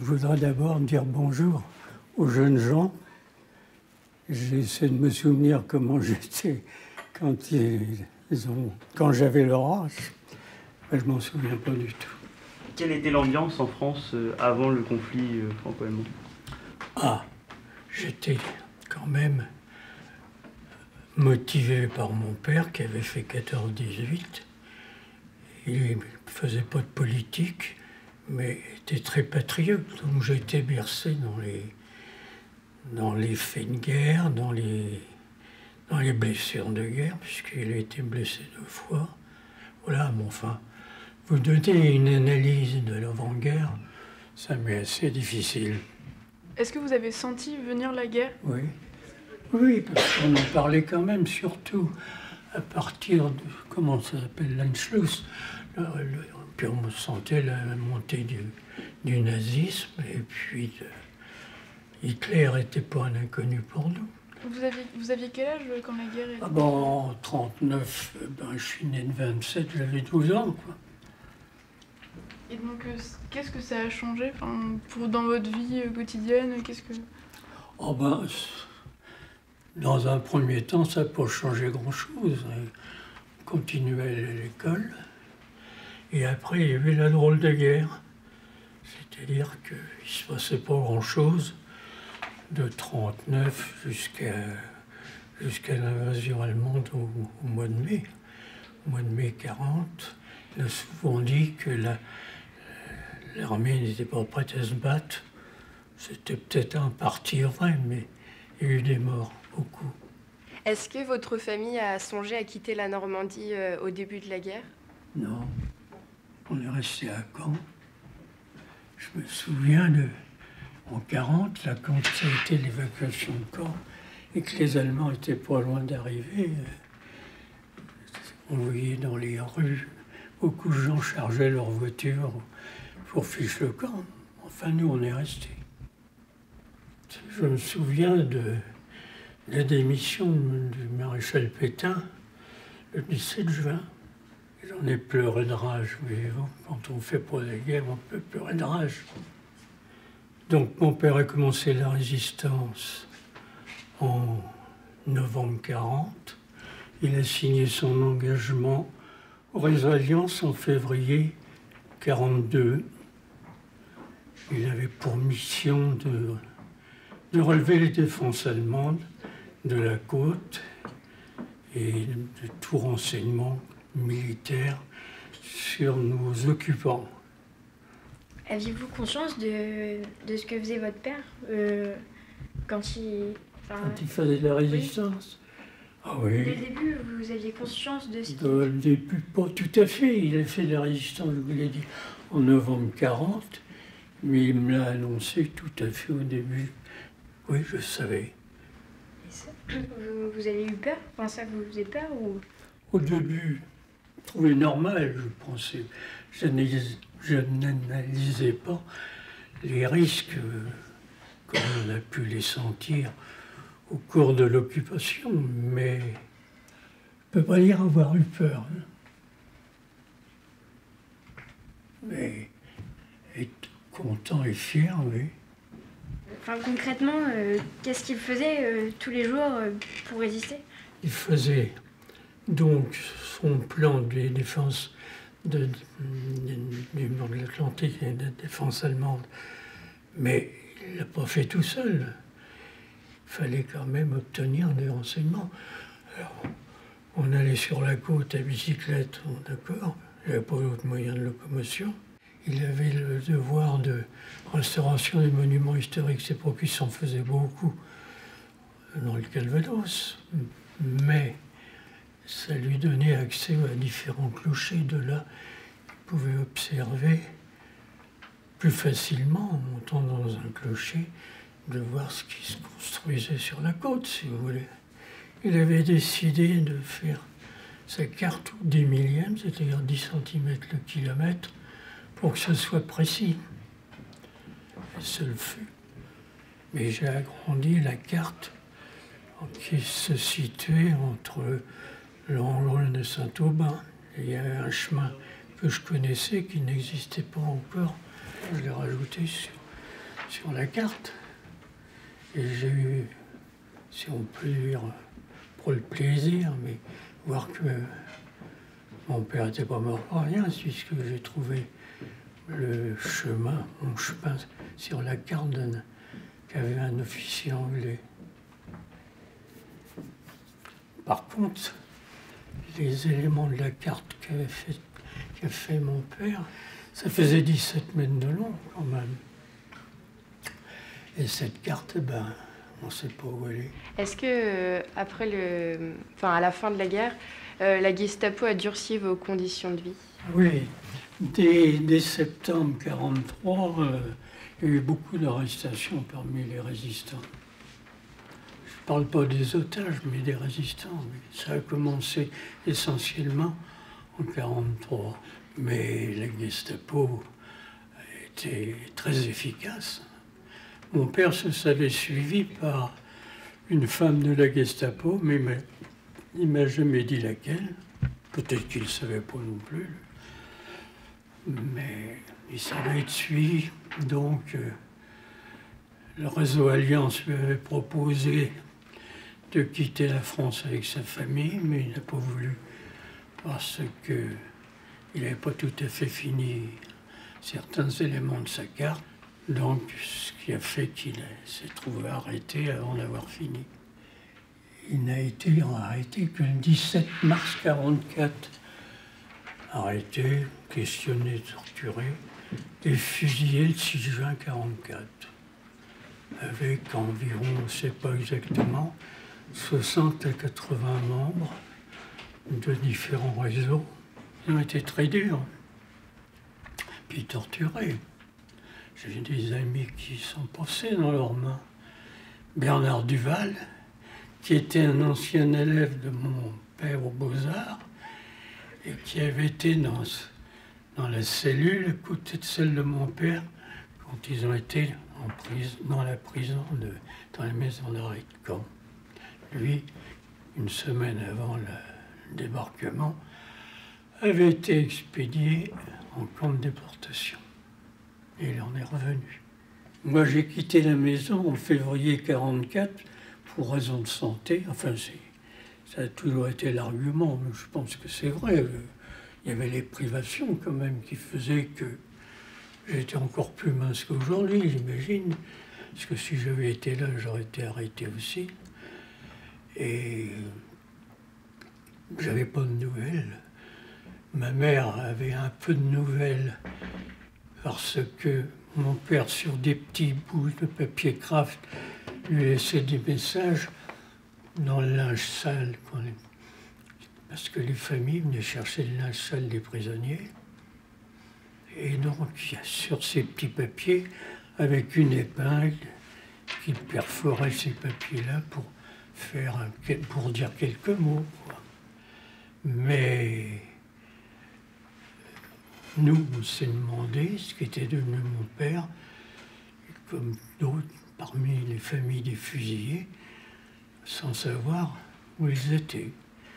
voudrais d'abord dire bonjour aux jeunes gens. J'essaie de me souvenir comment j'étais quand j'avais leur âge. Mais je m'en souviens pas du tout. Quelle était l'ambiance en France avant le conflit franco-allemand? Ah, j'étais quand même motivé par mon père qui avait fait 14-18. Il ne faisait pas de politique, mais était très patriote. Donc j'ai été bercé dans les faits de guerre, dans les blessures de guerre, puisqu'il a été blessé 2 fois. Voilà, mais enfin, vous donner une analyse de l'avant-guerre, ça m'est assez difficile. Est-ce que vous avez senti venir la guerre? Oui. Oui, parce qu'on en parlait quand même, surtout à partir de, comment ça s'appelle, l'Anschluss. Puis on sentait la montée du nazisme, et puis Hitler n'était pas un inconnu pour nous. Vous aviez quel âge quand la guerre est... Ah bon, en 1939, je suis né de 27, j'avais 12 ans, quoi. Et donc, qu'est-ce que ça a changé dans votre vie quotidienne? Oh ben, dans un premier temps, ça n'a pas changé grand-chose. On continuait à aller à l'école. Et après, il y avait la drôle de guerre. C'est-à-dire qu'il ne se passait pas grand-chose de 1939 jusqu'à l'invasion allemande au mois de mai. Au mois de mai 1940, on a souvent dit que l'armée n'était pas prête à se battre. C'était peut-être en partie vrai, mais il y a eu des morts, beaucoup. Est-ce que votre famille a songé à quitter la Normandie au début de la guerre? Non. On est resté à Caen. Je me souviens en 1940, là, quand ça a été l'évacuation de Caen, et que les Allemands étaient pas loin d'arriver, on voyait dans les rues, beaucoup de gens chargeaient leurs voitures pour ficher le camp. Enfin, nous, on est restés. Je me souviens de la démission du maréchal Pétain le 17 juin. J'en ai pleuré de rage, mais quand on ne fait pas la guerre, on peut pleurer de rage. Donc mon père a commencé la résistance en novembre 1940. Il a signé son engagement au Réseau Alliance en février 1942. Il avait pour mission de relever les défenses allemandes de la côte et de tout renseignement militaire sur nos occupants. Aviez-vous conscience de ce que faisait votre père quand il faisait de la résistance? Oui. Ah oui. Dès le début, vous aviez conscience de ce qu'il... Au début, pas tout à fait. Il a fait de la résistance, je vous l'ai dit, en novembre 1940, mais il me l'a annoncé tout à fait au début. Oui, je savais. Vous avez eu peur? Enfin, ça vous faisait peur ou... Au début, je trouvais normal, je pensais. Je n'analysais pas les risques comme on a pu les sentir au cours de l'occupation, mais je ne peux pas dire avoir eu peur. Mais être content et fier, oui. Enfin, concrètement, qu'est-ce qu'il faisait tous les jours pour résister? Il faisait donc son plan de défense du nord de l'Atlantique et de défense allemande. Mais il ne l'a pas fait tout seul. Il fallait quand même obtenir des renseignements. Alors, on allait sur la côte à bicyclette, d'accord, il n'y avait pas d'autre moyen de locomotion. Il avait le devoir de restauration des monuments historiques. C'est pour qu'il s'en faisait beaucoup dans le Calvados. Mais ça lui donnait accès à différents clochers. De là, il pouvait observer plus facilement, en montant dans un clocher, de voir ce qui se construisait sur la côte, si vous voulez. Il avait décidé de faire sa carte au 10 millième, c'est-à-dire 10 cm le kilomètre, pour que ce soit précis. Et ce le fut. Mais j'ai agrandi la carte qui se situait entre l'Angle de Saint-Aubin. Il y avait un chemin que je connaissais qui n'existait pas encore. Je l'ai rajouté sur la carte. Et j'ai eu, si on peut dire, pour le plaisir, mais voir que mon père n'était pas mort pour rien, puisque j'ai trouvé le chemin, mon chemin sur la carte qu'avait un officier anglais. Par contre, les éléments de la carte qu'a fait mon père, ça faisait 17 mètres de long quand même. Et cette carte, ben, on ne sait pas où elle est. Est-ce que, à la fin de la guerre, la Gestapo a durci vos conditions de vie? Oui, dès septembre 1943, il y a eu beaucoup d'arrestations parmi les résistants. Je ne parle pas des otages, mais des résistants. Ça a commencé essentiellement en 1943. Mais la Gestapo était très efficace. Mon père se savait suivi par une femme de la Gestapo, mais il ne m'a jamais dit laquelle. Peut-être qu'il ne savait pas non plus. Mais il savait être suivi. Donc, le réseau Alliance lui avait proposé de quitter la France avec sa famille, mais il n'a pas voulu parce qu'il n'avait pas tout à fait fini certains éléments de sa carte. Donc, ce qui a fait qu'il s'est trouvé arrêté avant d'avoir fini. Il n'a été arrêté que le 17 mars 1944. Arrêté, questionné, torturé, et fusillé le 6 juin 1944. Avec environ, on ne sait pas exactement, 60 à 80 membres de différents réseaux. Ils ont été très durs, puis torturés. J'ai des amis qui sont passés dans leurs mains. Bernard Duval, qui était un ancien élève de mon père aux Beaux-Arts, et qui avait été dans la cellule à côté de celle de mon père quand ils ont été dans la prison, dans la maison d'arrêt de Caen. Lui, une semaine avant le débarquement, avait été expédié en camp de déportation. Et il en est revenu. Moi, j'ai quitté la maison en février 1944 pour raison de santé. Enfin, ça a toujours été l'argument, mais je pense que c'est vrai. Il y avait les privations quand même qui faisaient que j'étais encore plus mince qu'aujourd'hui, j'imagine. Parce que si j'avais été là, j'aurais été arrêté aussi. Et j'avais pas de nouvelles. Ma mère avait un peu de nouvelles parce que mon père, sur des petits bouts de papier craft, lui laissait des messages dans le linge sale. Parce que les familles venaient chercher le linge sale des prisonniers. Et donc, sur ces petits papiers, avec une épingle, qui perforait ces papiers-là pour dire quelques mots, quoi. Mais nous, on s'est demandé ce qu'était devenu mon père, comme d'autres parmi les familles des fusillés, sans savoir où ils étaient.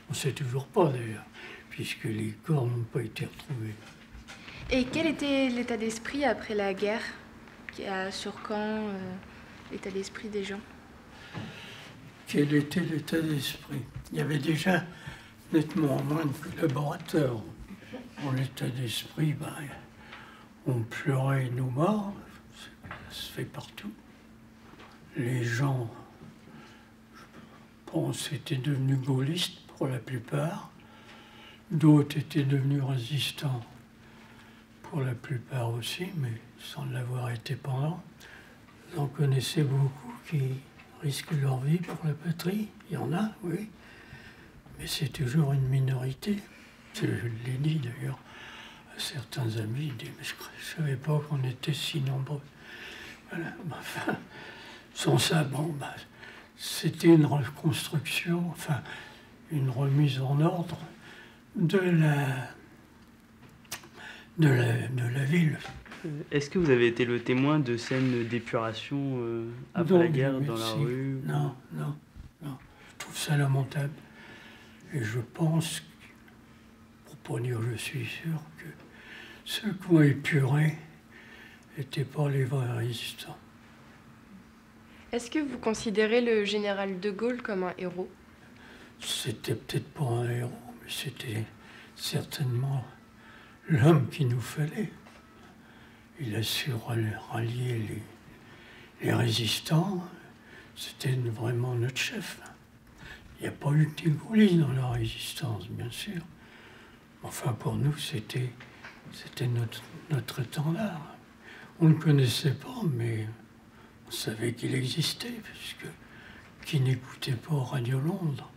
On ne sait toujours pas d'ailleurs, puisque les corps n'ont pas été retrouvés. Et quel était l'état d'esprit après la guerre sur Caen, l'état d'esprit des gens? Quel était l'état d'esprit? Il y avait déjà nettement moins de collaborateurs. En l'état d'esprit, on pleurait nos morts, ça se fait partout. Les gens, je pense, étaient devenus gaullistes pour la plupart. D'autres étaient devenus résistants pour la plupart aussi, mais sans l'avoir été pendant. J'en connaissais beaucoup qui risquent leur vie pour la patrie. Il y en a, oui, mais c'est toujours une minorité. Je l'ai dit d'ailleurs à certains amis, ils disent, mais je ne savais pas qu'on était si nombreux. Voilà, enfin, sans ça, c'était une reconstruction, enfin, une remise en ordre de la ville. Est-ce que vous avez été le témoin de scènes d'épuration après la guerre dans la rue? Non. Je trouve ça lamentable. Et je pense, pour pas dire je suis sûr, que ceux qui ont épuré n'étaient pas les vrais résistants. Est-ce que vous considérez le général de Gaulle comme un héros? C'était peut-être pas un héros, mais c'était certainement l'homme qu'il nous fallait. Il a su rallier les résistants. C'était vraiment notre chef. Il n'y a pas eu que des gaullistes dans la résistance, bien sûr. Enfin, pour nous, c'était notre étendard. On ne le connaissait pas, mais on savait qu'il existait, puisque qui n'écoutait pas Radio Londres?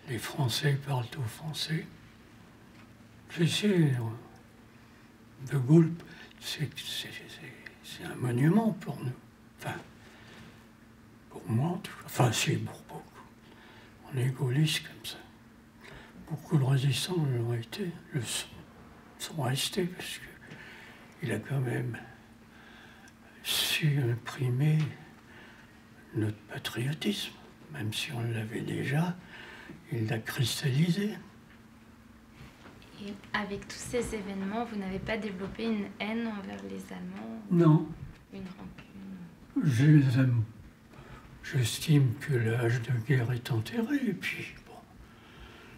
Les Français parlent aux Français. Je sais, De Gaulle, c'est un monument pour nous. Enfin, pour moi, en tout cas. Enfin, c'est pour beaucoup. On est gaullistes comme ça. Beaucoup de résistants l'ont été, sont restés, parce qu'il a quand même su imprimer notre patriotisme. Même si on l'avait déjà, il l'a cristallisé. Et avec tous ces événements, vous n'avez pas développé une haine envers les Allemands? Non. Une rancune? Je les aime. J'estime que l'âge de guerre est enterré, et puis, bon,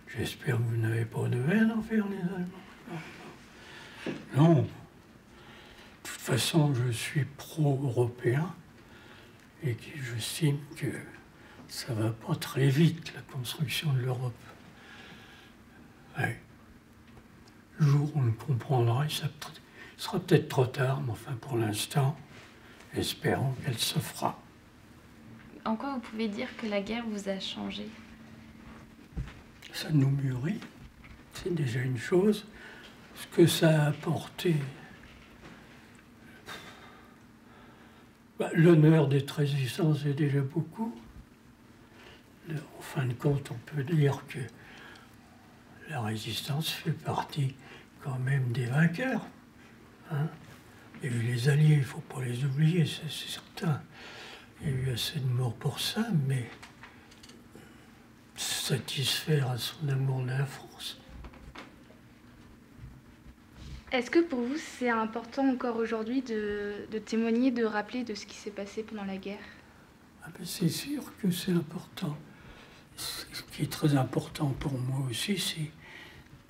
j'espère que vous n'avez pas de haine envers les Allemands. Non. De toute façon, je suis pro-européen, et que j'estime que ça va pas très vite, la construction de l'Europe. Ouais. Le jour où on le comprendra, il sera peut-être trop tard, mais enfin, pour l'instant, espérons qu'elle se fera. En quoi vous pouvez dire que la guerre vous a changé? Ça nous mûrit, c'est déjà une chose. Ce que ça a apporté, l'honneur d'être résistant, c'est déjà beaucoup. En fin de compte, on peut dire que la résistance fait partie quand même des vainqueurs. Hein. Il y a eu les Alliés, il ne faut pas les oublier, c'est certain. Il y a eu assez de morts pour ça, mais satisfaire à son amour de la France. Est-ce que pour vous, c'est important encore aujourd'hui de témoigner, de rappeler de ce qui s'est passé pendant la guerre? Ah ben c'est sûr que c'est important. Ce qui est très important pour moi aussi, c'est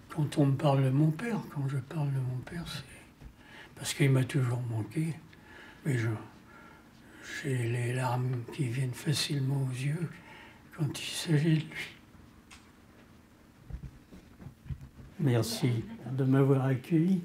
quand on me parle de mon père. Quand je parle de mon père, c'est parce qu'il m'a toujours manqué. Mais j'ai les larmes qui viennent facilement aux yeux quand il s'agit de lui. Merci de m'avoir accueilli.